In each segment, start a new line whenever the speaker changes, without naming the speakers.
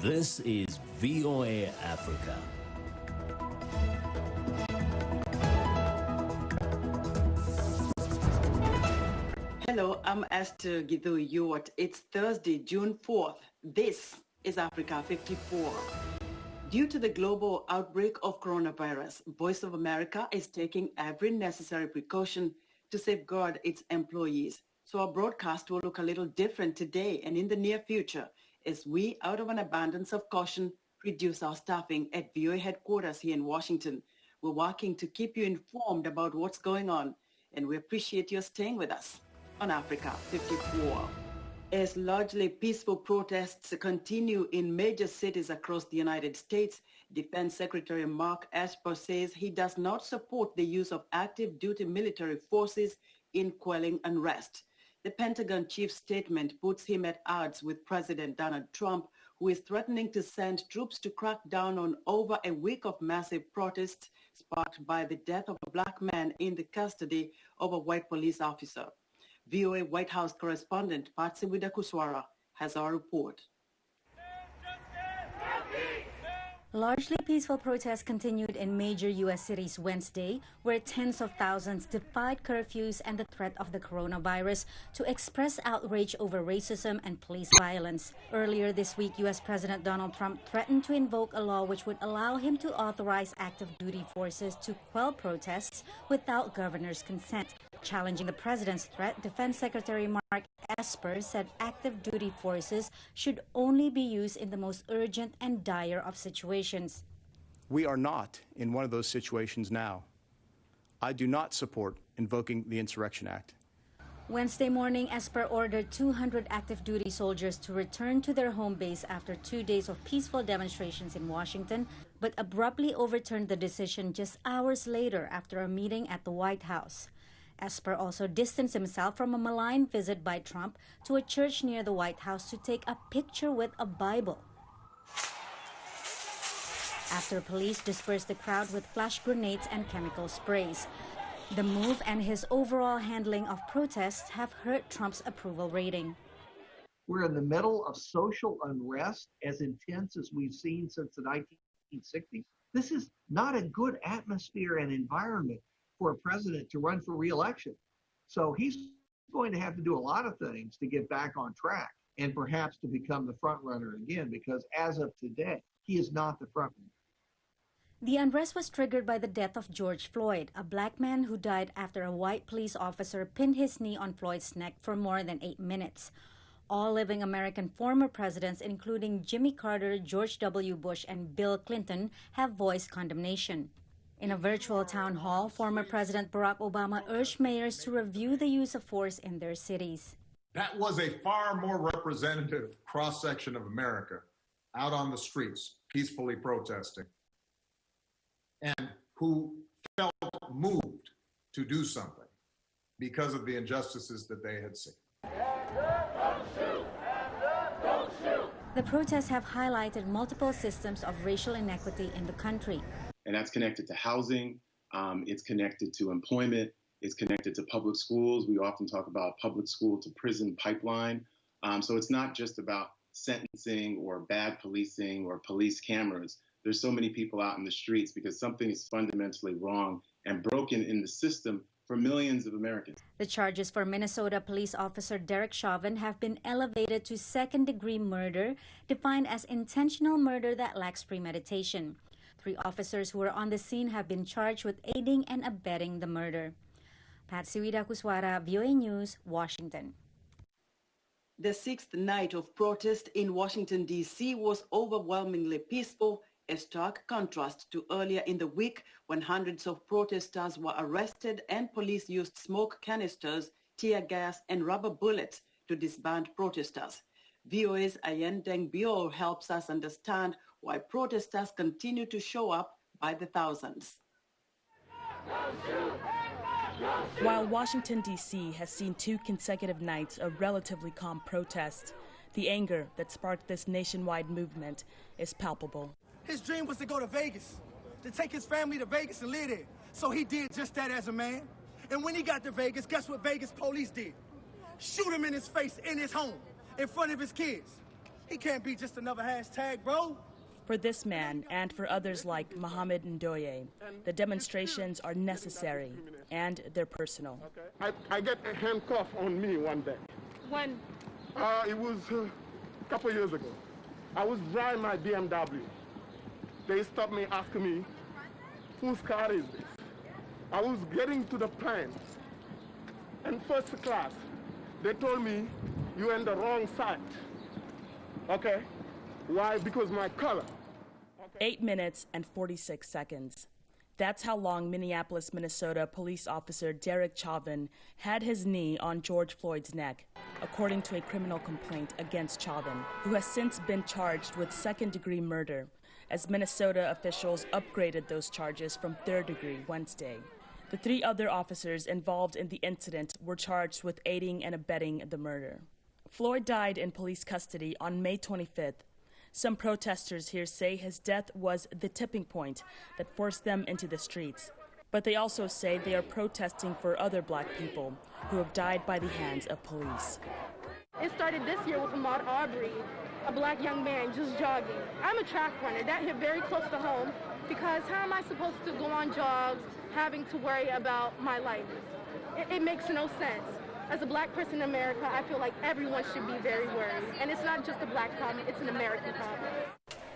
This is VOA Africa.
Hello, I'm Esther Githui-Ewart. It's Thursday, June 4th. This is Africa 54. Due to the global outbreak of coronavirus, Voice of America is taking every necessary precaution to safeguard its employees. So our broadcast will look a little different today and in the near future as we, out of an abundance of caution, reduce our staffing at VOA headquarters here in Washington. We're working to keep you informed about what's going on, and we appreciate your staying with us on Africa 54. As largely peaceful protests continue in major cities across the United States, Defense Secretary Mark Esper says he does not support the use of active duty military forces in quelling unrest. The Pentagon chief's statement puts him at odds with President Donald Trump, who is threatening to send troops to crack down on over a week of massive protests sparked by the death of a black man in the custody of a white police officer. VOA White House correspondent Patsy Widakuswara has our report.
Largely peaceful protests continued in major U.S. cities Wednesday, where tens of thousands defied curfews and the threat of the coronavirus to express outrage over racism and police violence. Earlier this week, U.S. President Donald Trump threatened to invoke a law which would allow him to authorize active duty forces to quell protests without governor's consent. Challenging the president's threat, Defense Secretary Mark Esper said active duty forces should only be used in the most urgent and dire of situations.
We are not in one of those situations now. I do not support invoking the Insurrection Act.
Wednesday morning, Esper ordered 200 active duty soldiers to return to their home base after 2 days of peaceful demonstrations in Washington, but abruptly overturned the decision just hours later after a meeting at the White House. Esper also distanced himself from a malign visit by Trump to a church near the White House to take a picture with a Bible. After police dispersed the crowd with flash grenades and chemical sprays. The move and his overall handling of protests have hurt Trump's approval rating.
We're in the middle of social unrest as intense as we've seen since the 1960s. This is not a good atmosphere and environment for a president to run for re-election. So he's going to have to do a lot of things to get back on track and perhaps to become the front runner again, because as of today, he is not the front runner.
The unrest was triggered by the death of George Floyd, a black man who died after a white police officer pinned his knee on Floyd's neck for more than 8 minutes. All living American former presidents, including Jimmy Carter, George W. Bush, and Bill Clinton, have voiced condemnation. In a virtual town hall, former President Barack Obama urged mayors to review the use of force in their cities.
That was a far more representative cross-section of America out on the streets, peacefully protesting, and who felt moved to do something because of the injustices that they had seen.
The protests have highlighted multiple systems of racial inequity in the country.
And that's connected to housing, it's connected to employment, it's connected to public schools. We often talk about public school to prison pipeline. So it's not just about sentencing or bad policing or police cameras. There's so many people out in the streets because something is fundamentally wrong and broken in the system for millions of Americans.
The charges for Minnesota police officer Derek Chauvin have been elevated to second-degree murder, defined as intentional murder that lacks premeditation. 3 officers who were on the scene have been charged with aiding and abetting the murder. Patsy Widakuswara, VOA News, Washington.
The 6th night of protest in Washington, D.C. was overwhelmingly peaceful, a stark contrast to earlier in the week when hundreds of protesters were arrested and police used smoke canisters, tear gas, and rubber bullets to disband protesters. VOA's Ayen Deng Bior helps us understand why protesters continue to show up by the thousands.
While Washington, D.C. has seen 2 consecutive nights of relatively calm protests, the anger that sparked this nationwide movement is palpable.
His dream was to go to Vegas, to take his family to Vegas and live there. So he did just that as a man. And when he got to Vegas, guess what Vegas police did? Shoot him in his face in his home, in front of his kids. He can't be just another hashtag, bro.
For this man and for others like Mohamed Ndoye, the demonstrations are necessary and they're personal.
I get a handcuff on me one day.
When?
It was a couple years ago. I was driving my BMW. They stopped me asking me, whose car is this? I was getting to the plane. And first class, they told me, you're in the wrong side. Okay? Why? Because my color.
8 minutes and 46 seconds. That's how long Minneapolis, Minnesota police officer Derek Chauvin had his knee on George Floyd's neck, according to a criminal complaint against Chauvin, who has since been charged with second-degree murder, as Minnesota officials upgraded those charges from third-degree Wednesday. The 3 other officers involved in the incident were charged with aiding and abetting the murder. Floyd died in police custody on May 25th. Some protesters here say his death was the tipping point that forced them into the streets. But they also say they are protesting for other black people who have died by the hands of police.
It started this year with Ahmaud Arbery, a black young man just jogging. I'm a track runner. That hit very close to home because how am I supposed to go on jogs having to worry about my life? It makes no sense. As a black person in America, I feel like everyone should be very worried. And it's not just a black problem, it's an American problem.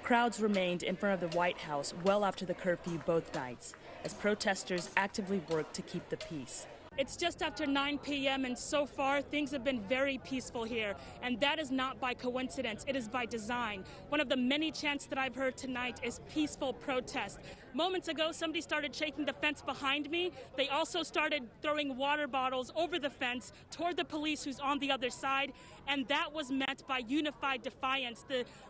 Crowds remained in front of the White House well after the curfew both nights, as protesters actively worked to keep the peace.
It's just after 9 p.m. and so far things have been very peaceful here, and that is not by coincidence, it is by design. One of the many chants that I've heard tonight is peaceful protest. Moments ago, somebody started shaking the fence behind me. They also started throwing water bottles over the fence toward the police who's on the other side, and that was met by unified defiance.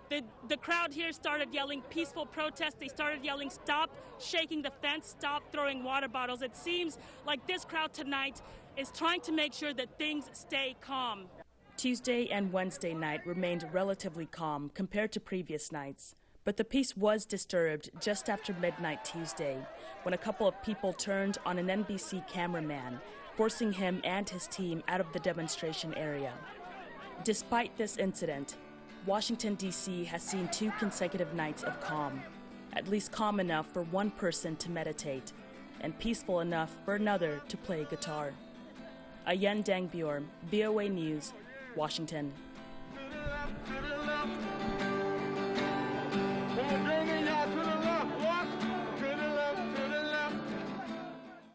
The crowd here started yelling peaceful protest. They started yelling, stop shaking the fence, stop throwing water bottles. It seems like this crowd tonight is trying to make sure that things stay calm.
Tuesday and Wednesday night remained relatively calm compared to previous nights. But the peace was disturbed just after midnight Tuesday, when a couple of people turned on an NBC cameraman, forcing him and his team out of the demonstration area. Despite this incident, Washington, D.C. has seen 2 consecutive nights of calm, at least calm enough for one person to meditate, and peaceful enough for another to play guitar. Ayen Deng Bior, VOA News, Washington.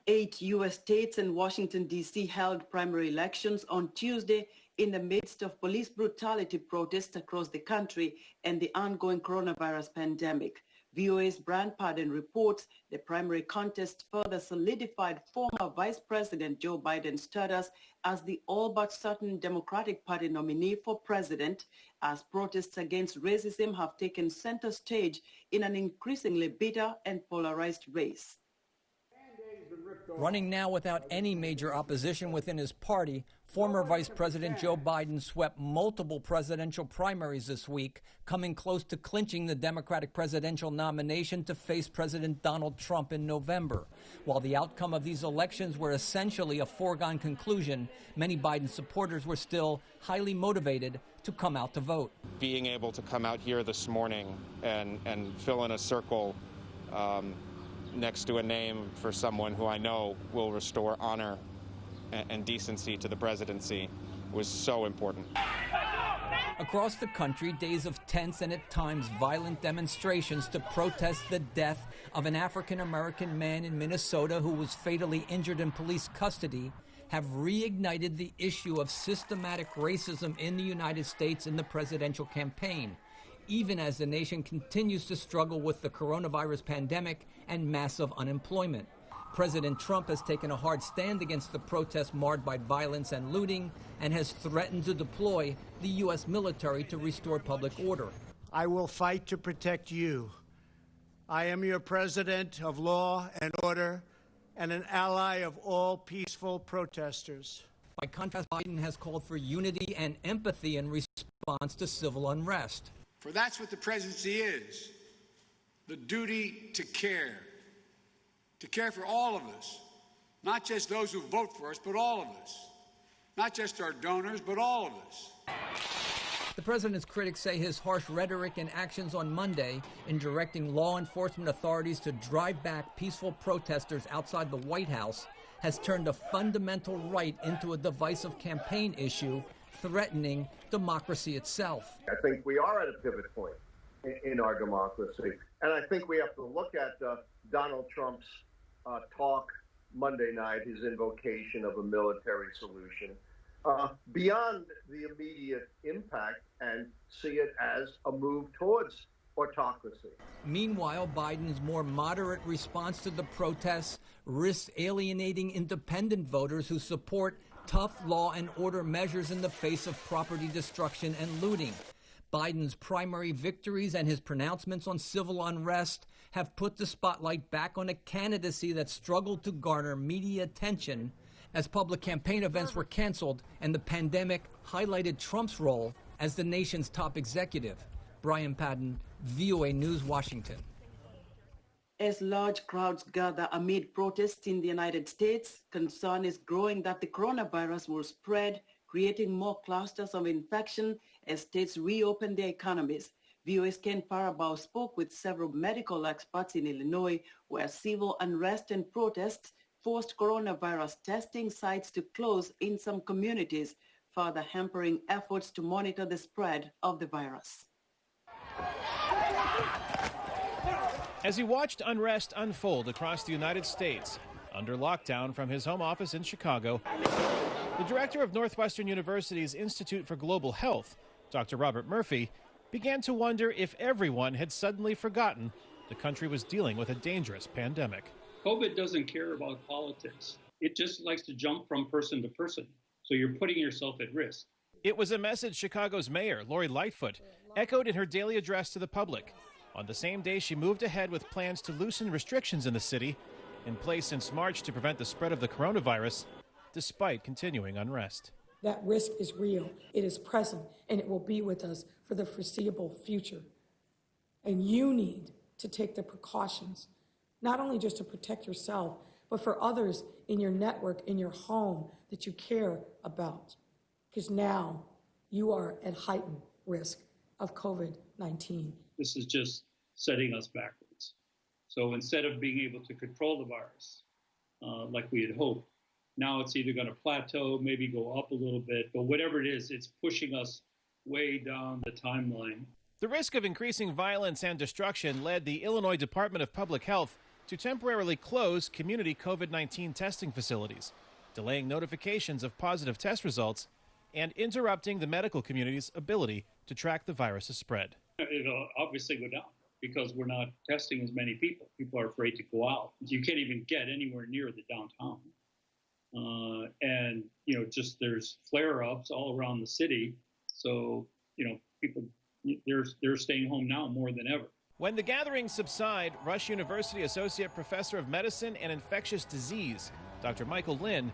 8 U.S. states and Washington, D.C. held primary elections on Tuesday in the midst of police brutality protests across the country and the ongoing coronavirus pandemic. VOA's Brand Pardon reports the primary contest further solidified former Vice President Joe Biden's status as the all-but-certain Democratic Party nominee for president, as protests against racism have taken center stage in an increasingly bitter and polarized race.
Running now without any major opposition within his party, former Vice President Joe Biden swept multiple presidential primaries this week, coming close to clinching the Democratic presidential nomination to face President Donald Trump in November. While the outcome of these elections were essentially a foregone conclusion, many Biden supporters were still highly motivated to come out to vote.
Being able to come out here this morning and fill in a circle next to a name for someone who I know will restore honor and decency to the presidency was so important.
Across the country, days of tense and at times violent demonstrations to protest the death of an African-American man in Minnesota who was fatally injured in police custody have reignited the issue of systematic racism in the United States in the presidential campaign, even as the nation continues to struggle with the coronavirus pandemic and massive unemployment. President Trump has taken a hard stand against the protests marred by violence and looting and has threatened to deploy the U.S. military to restore public order.
I will fight to protect you. I am your president of law and order and an ally of all peaceful protesters.
By contrast, Biden has called for unity and empathy in response to civil unrest.
For that's what the presidency is, the duty to care for all of us, not just those who vote for us, but all of us, not just our donors, but all of us.
The president's critics say his harsh rhetoric and actions on Monday in directing law enforcement authorities to drive back peaceful protesters outside the White House has turned a fundamental right into a divisive campaign issue, threatening democracy itself.
I think we are at a pivot point in our democracy. And I think we have to look at Donald Trump's talk Monday night, his invocation of a military solution, beyond the immediate impact and see it as a move towards autocracy.
Meanwhile, Biden's more moderate response to the protests risks alienating independent voters who support tough law and order measures in the face of property destruction and looting. Biden's primary victories and his pronouncements on civil unrest have put the spotlight back on a candidacy that struggled to garner media attention as public campaign events were canceled and the pandemic highlighted Trump's role as the nation's top executive. Brian Patton, VOA News, Washington.
As large crowds gather amid protests in the United States, concern is growing that the coronavirus will spread, creating more clusters of infection as states reopen their economies. VOA's Ken Farabaugh spoke with several medical experts in Illinois, where civil unrest and protests forced coronavirus testing sites to close in some communities, further hampering efforts to monitor the spread of the virus.
As he watched unrest unfold across the United States, under lockdown from his home office in Chicago, the director of Northwestern University's Institute for Global Health, Dr. Robert Murphy, began to wonder if everyone had suddenly forgotten the country was dealing with a dangerous pandemic.
COVID doesn't care about politics. It just likes to jump from person to person. So you're putting yourself at risk.
It was a message Chicago's mayor, Lori Lightfoot, echoed in her daily address to the public. On the same day, she moved ahead with plans to loosen restrictions in the city, in place since March to prevent the spread of the coronavirus, despite continuing unrest.
That risk is real, it is present, and it will be with us for the foreseeable future. And you need to take the precautions, not only just to protect yourself, but for others in your network, in your home that you care about. Because now you are at heightened risk of COVID-19.
This is just setting us backwards. So instead of being able to control the virus like we had hoped, now it's either going to plateau, maybe go up a little bit, but whatever it is, it's pushing us way down the timeline.
The risk of increasing violence and destruction led the Illinois Department of Public Health to temporarily close community COVID-19 testing facilities, delaying notifications of positive test results and interrupting the medical community's ability to track the virus's spread.
It'll obviously go down because we're not testing as many people. People are afraid to go out. You can't even get anywhere near the downtown. And, just there's flare-ups all around the city. So, people, they're staying home now more than ever.
When the gatherings subside, Rush University Associate Professor of Medicine and Infectious Disease, Dr. Michael Lin,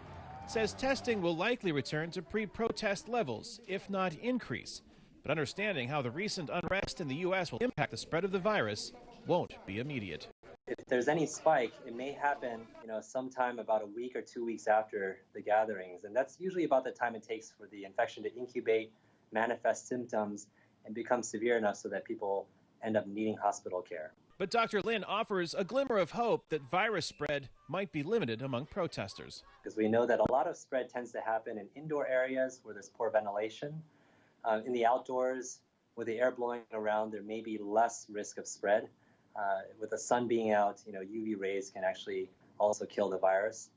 says testing will likely return to pre-protest levels, if not increase. But understanding how the recent unrest in the U.S. will impact the spread of the virus won't be immediate.
If there's any spike, it may happen, sometime about a week or 2 weeks after the gatherings. And that's usually about the time it takes for the infection to incubate, manifest symptoms, and become severe enough so that people end up needing hospital care.
But Dr. Lin offers a glimmer of hope that virus spread might be limited among protesters.
Because we know that a lot of spread tends to happen in indoor areas where there's poor ventilation. In the outdoors, with the air blowing around, there may be less risk of spread. With the sun being out, UV rays can actually also kill the virus.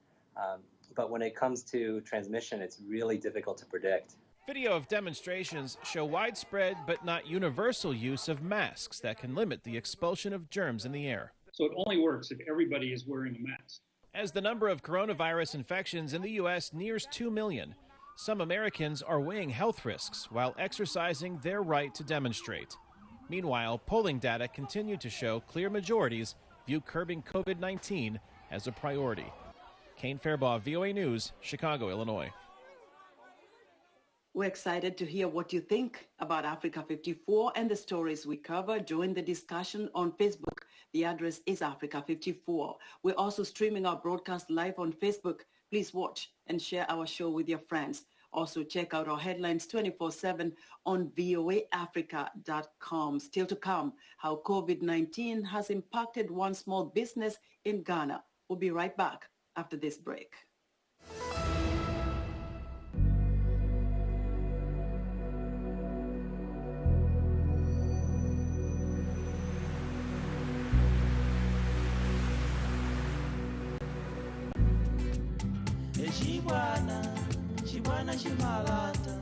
But when it comes to transmission, it's really difficult to predict.
Video of demonstrations show widespread but not universal use of masks that can limit the expulsion of germs in the air.
So it only works if everybody is wearing a mask.
As the number of coronavirus infections in the U.S. nears 2 million, some Americans are weighing health risks while exercising their right to demonstrate. Meanwhile, polling data continue to show clear majorities view curbing COVID-19 as a priority. Kane Fairbaugh, VOA News, Chicago, Illinois.
We're excited to hear what you think about Africa 54 and the stories we cover. Join the discussion on Facebook. The address is Africa 54. We're also streaming our broadcast live on Facebook. Please watch and share our show with your friends. Also, check out our headlines 24/7 on voaafrica.com. Still to come, how COVID-19 has impacted one small business in Ghana. We'll be right back after this break.
Shibwana shimalata,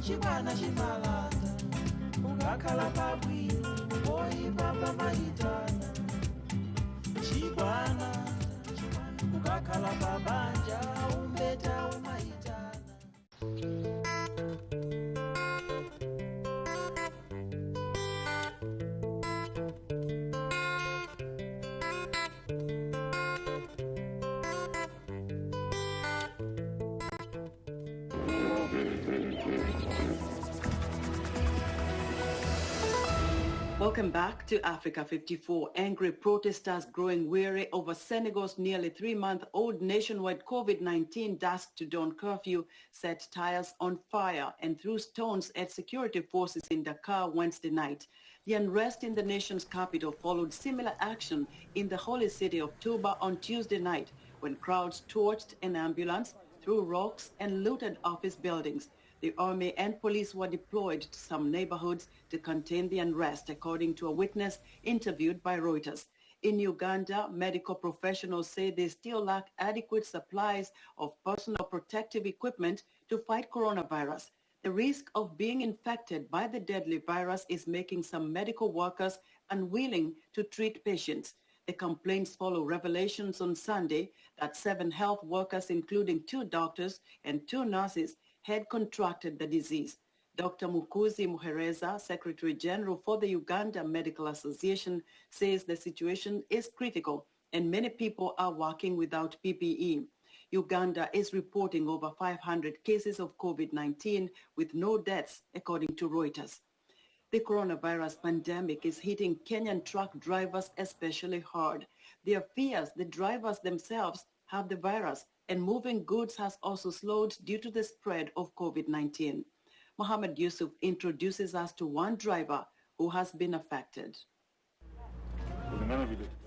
Shibwana shimalata, ungakhala pabwino, boyi papa maitana. Shibwana, ungakhala pabanja, umbeta umaitana.
Welcome back to Africa 54. Angry protesters growing weary over Senegal's nearly 3-month-old nationwide COVID-19 dusk to dawn curfew set tires on fire and threw stones at security forces in Dakar Wednesday night. The unrest in the nation's capital followed similar action in the holy city of Touba on Tuesday night when crowds torched an ambulance, threw rocks and looted office buildings. The army and police were deployed to some neighborhoods to contain the unrest, according to a witness interviewed by Reuters. In Uganda, medical professionals say they still lack adequate supplies of personal protective equipment to fight coronavirus. The risk of being infected by the deadly virus is making some medical workers unwilling to treat patients. The complaints follow revelations on Sunday that 7 health workers, including 2 doctors and 2 nurses, had contracted the disease. Dr. Mukuzi Muhereza, Secretary General for the Uganda Medical Association, says the situation is critical and many people are working without PPE. Uganda is reporting over 500 cases of COVID-19 with no deaths, according to Reuters. The coronavirus pandemic is hitting Kenyan truck drivers especially hard. There fears the drivers themselves have the virus, and moving goods has also slowed due to the spread of COVID-19. Mohammed Yusuf introduces us to one driver who has been affected.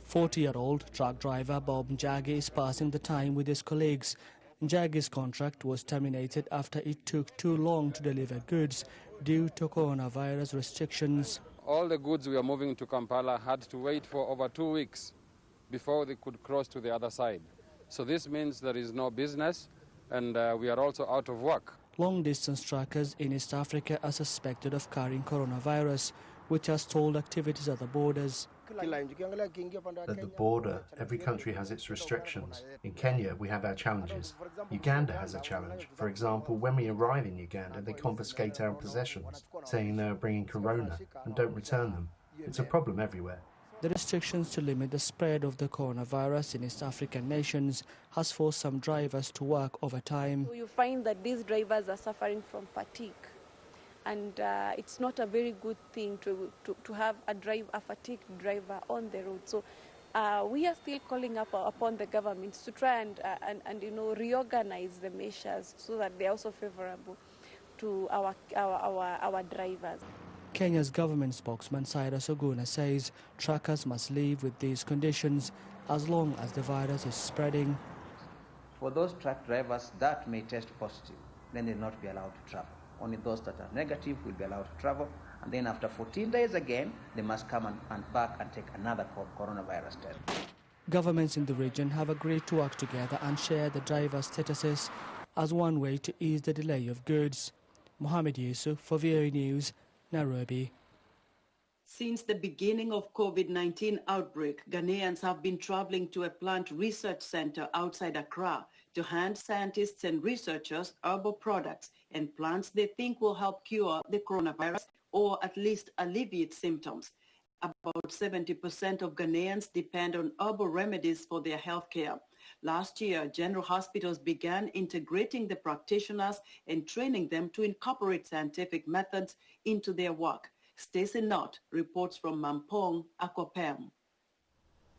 40-year-old truck driver Bob Njagi is passing the time with his colleagues. Njagi's contract was terminated after it took too long to deliver goods due to coronavirus restrictions.
All the goods we are moving to Kampala had to wait for over 2 weeks before they could cross to the other side. So this means there is no business and we are also out of work.
Long-distance truckers in East Africa are suspected of carrying coronavirus, which has stalled activities at the borders.
At the border, every country has its restrictions. In Kenya, we have our challenges. Uganda has a challenge. For example, when we arrive in Uganda, they confiscate our possessions, saying they are bringing corona and don't return them. It's a problem everywhere.
The restrictions to limit the spread of the coronavirus in East African nations has forced some drivers to work overtime.
You find that these drivers are suffering from fatigue, and it's not a very good thing to have a fatigued driver on the road. So we are still calling upon the government to try and reorganize the measures so that they are also favorable to our drivers.
Kenya's government spokesman Cyrus Oguna says truckers must live with these conditions as long as the virus is spreading.
For those truck drivers that may test positive, then they'll not be allowed to travel. Only those that are negative will be allowed to travel, and then after 14 days again, they must come and back and take another coronavirus test.
Governments in the region have agreed to work together and share the drivers' statuses as one way to ease the delay of goods. Mohammed Yusuf for VOA News, Nairobi.
Since the beginning of COVID-19 outbreak, Ghanaians have been traveling to a plant research center outside Accra to hand scientists and researchers herbal products and plants they think will help cure the coronavirus or at least alleviate symptoms. About 70% of Ghanaians depend on herbal remedies for their health care. Last year, general hospitals began integrating the practitioners and training them to incorporate scientific methods into their work. Stacey Knott reports from Mampong, Akopem.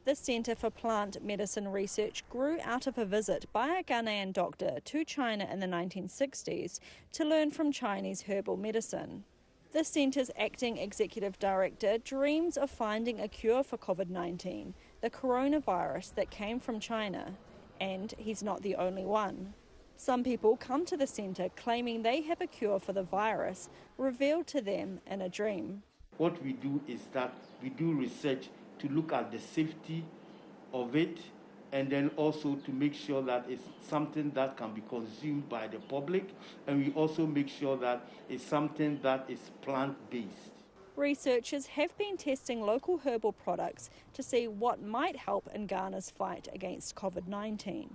The Centre for Plant Medicine Research grew out of a visit by a Ghanaian doctor to China in the 1960s to learn from Chinese herbal medicine. The centre's acting executive director dreams of finding a cure for COVID-19, the coronavirus that came from China, and he's not the only one. Some people come to the centre claiming they have a cure for the virus, revealed to them in a dream.
What we do is that we do research to look at the safety of it, and then also to make sure that it's something that can be consumed by the public, and we also make sure that it's something that is plant-based.
Researchers have been testing local herbal products to see what might help in Ghana's fight against COVID-19.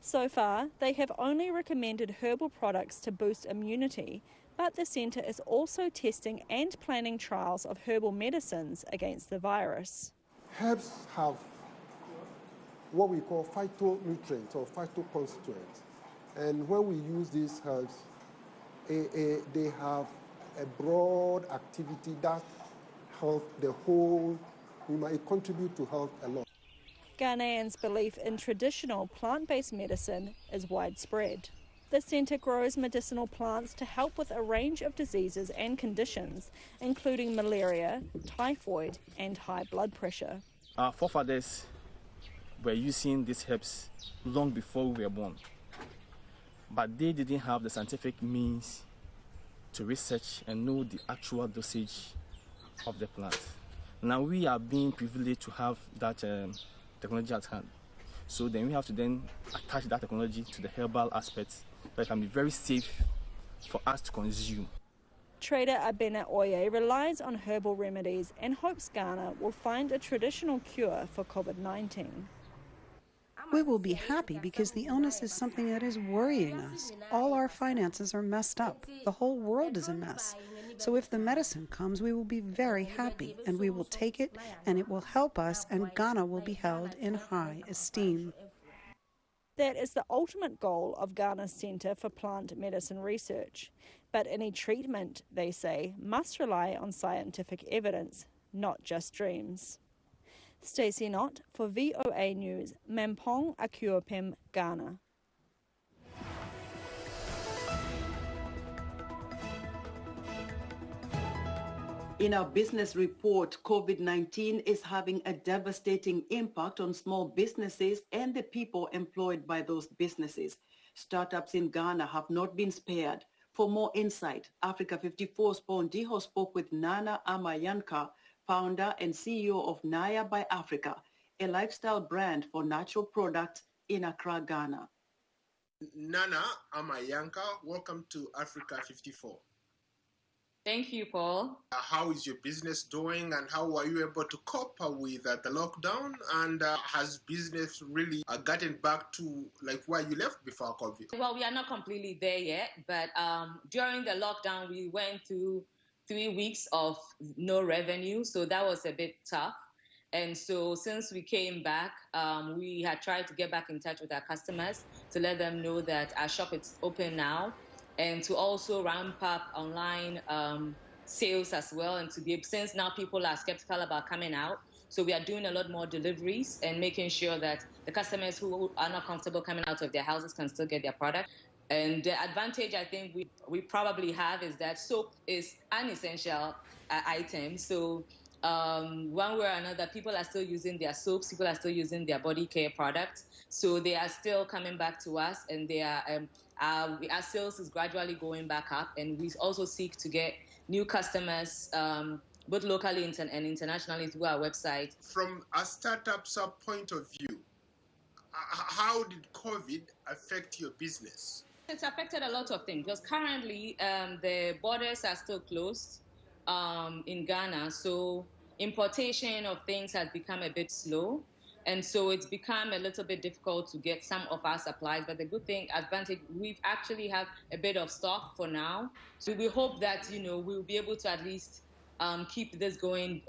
So far, they have only recommended herbal products to boost immunity, but the centre is also testing and planning trials of herbal medicines against the virus.
Herbs have what we call phytonutrients or phytoconstituents. And when we use these herbs, they have a broad activity that helps the whole human. It contributes to health a lot.
Ghanaians' belief in traditional plant-based medicine is widespread. The centre grows medicinal plants to help with a range of diseases and conditions, including malaria, typhoid, and high blood pressure.
Our forefathers were using these herbs long before we were born, but they didn't have the scientific means to research and know the actual dosage of the plant. Now we are being privileged to have that technology at hand. So then we have to then attach that technology to the herbal aspects that can be very safe for us to consume.
Trader Abena Oye relies on herbal remedies and hopes Ghana will find a traditional cure for COVID-19.
We will be happy because the illness is something that is worrying us. All our finances are messed up. The whole world is a mess. So if the medicine comes, we will be very happy, and we will take it, and it will help us, and Ghana will be held in high esteem.
That is the ultimate goal of Ghana's Centre for Plant Medicine Research. But any treatment, they say, must rely on scientific evidence, not just dreams. Stacey Knott for VOA News, Mampong, Akuapem, Ghana.
In our business report, COVID-19 is having a devastating impact on small businesses and the people employed by those businesses. Startups in Ghana have not been spared. For more insight, Africa 54's Paul Ndiho spoke with Nana Amayanka, founder and CEO of Naya by Africa, a lifestyle brand for natural products in Accra, Ghana.
Nana Amayanka, welcome to Africa 54.
Thank you, Paul.
How is your business doing, and how were you able to cope with the lockdown? And has business really gotten back to like where you left before COVID?
Well, we are not completely there yet, but during the lockdown, we went through 3 weeks of no revenue, so that was a bit tough. And so since we came back, we had tried to get back in touch with our customers to let them know that our shop is open now, and to also ramp up online sales as well, and to be, since now people are skeptical about coming out, so we are doing a lot more deliveries and making sure that the customers who are not comfortable coming out of their houses can still get their product. And the advantage I think we probably have is that soap is an essential item. So one way or another, people are still using their soaps, people are still using their body care products. So they are still coming back to us, and they are, our sales is gradually going back up. And we also seek to get new customers, both locally and internationally, through our website.
From a startup's point of view, how did COVID affect your business?
It's affected a lot of things, because currently the borders are still closed in Ghana, so importation of things has become a bit slow, and so it's become a little bit difficult to get some of our supplies. But the good thing, advantage, we've actually have a bit of stock for now, so we hope that we'll be able to at least keep this going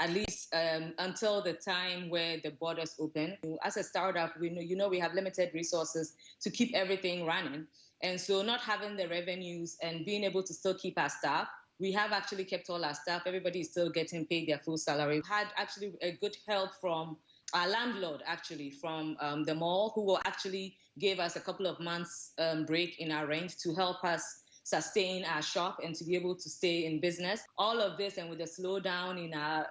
at least until the time where the borders open. As a startup, we have limited resources to keep everything running. And so not having the revenues and being able to still keep our staff, we have actually kept all our staff. Everybody is still getting paid their full salary. We had actually a good help from our landlord actually from the mall, who will actually give us a couple of months break in our rent to help us sustain our shop and to be able to stay in business. All of this, and with the slowdown in our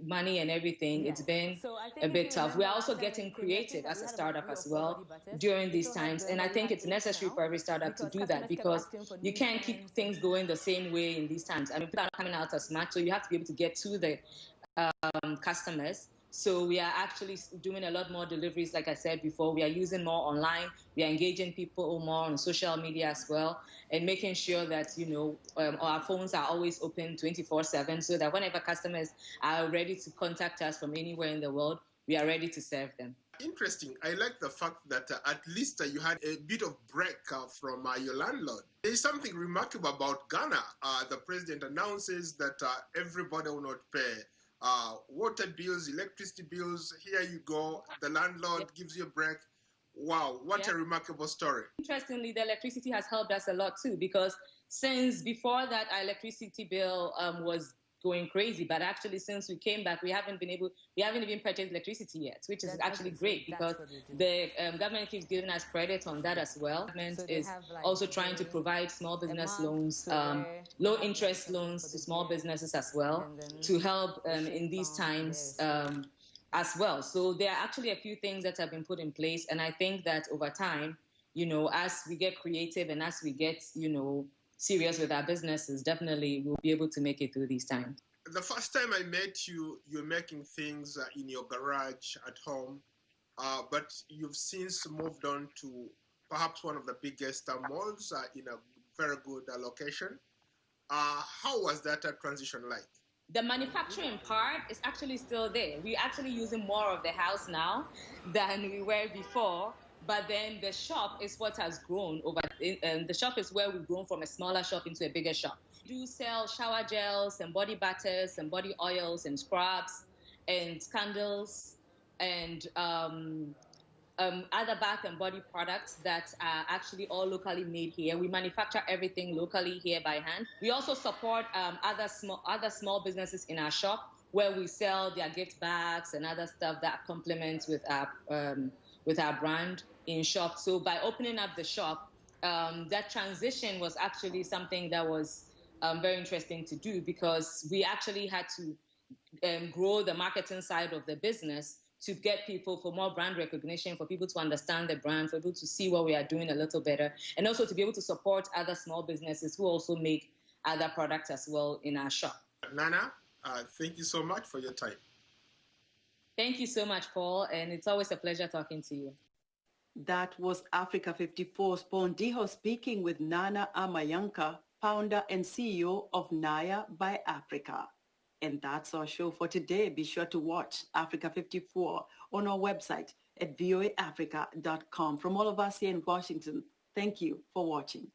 money and everything, it's been a bit tough. We're also getting creative as a startup as well during these times, and I think it's necessary for every startup to do that, because you can't keep things going the same way in these times. I mean, people are coming out as much, so you have to be able to get to the customers. So we are actually doing a lot more deliveries, like I said before. We are using more online. We are engaging people more on social media as well, and making sure that, you know, our phones are always open 24/7, so that whenever customers are ready to contact us from anywhere in the world, we are ready to serve them.
Interesting. I like the fact that at least you had a bit of break from your landlord. There is something remarkable about Ghana. The president announces that everybody will not pay water bills, electricity bills. Here you go. The landlord gives you a break. Wow, what a remarkable story.
Interestingly, the electricity has helped us a lot too, because since before that, our electricity bill was going crazy, but actually since we came back, we haven't even purchased electricity yet, which is actually great, because the government keeps giving us credit on that as well. The government is also trying to provide small business loans, low interest loans to small businesses as well, to help in these times as well. So there are actually a few things that have been put in place, and I think that over time, you know, as we get creative and as we get, you know, serious with our businesses, definitely we'll be able to make it through these times.
The first time I met you, you're making things in your garage at home, but you've since moved on to perhaps one of the biggest malls in a very good location. How was that transition like?
The manufacturing part is actually still there. We're actually using more of the house now than we were before. But then the shop is what has grown over. The shop is where we've grown from a smaller shop into a bigger shop. We do sell shower gels and body butters and body oils and scrubs and candles and other bath and body products that are actually all locally made here. We manufacture everything locally here by hand. We also support other small businesses in our shop, where we sell their gift bags and other stuff that complements with our brand in shop. So by opening up the shop, that transition was actually something that was very interesting to do, because we actually had to grow the marketing side of the business to get people for more brand recognition, for people to understand the brand, for people to see what we are doing a little better, and also to be able to support other small businesses who also make other products as well in our shop.
Nana, thank you so much for your time.
Thank you so much, Paul, and it's always a pleasure talking to you.
That was Africa 54's Pondiho speaking with Nana Amayanka, founder and CEO of Naya by Africa. And that's our show for today. Be sure to watch Africa 54 on our website at voaafrica.com. From all of us here in Washington, thank you for watching.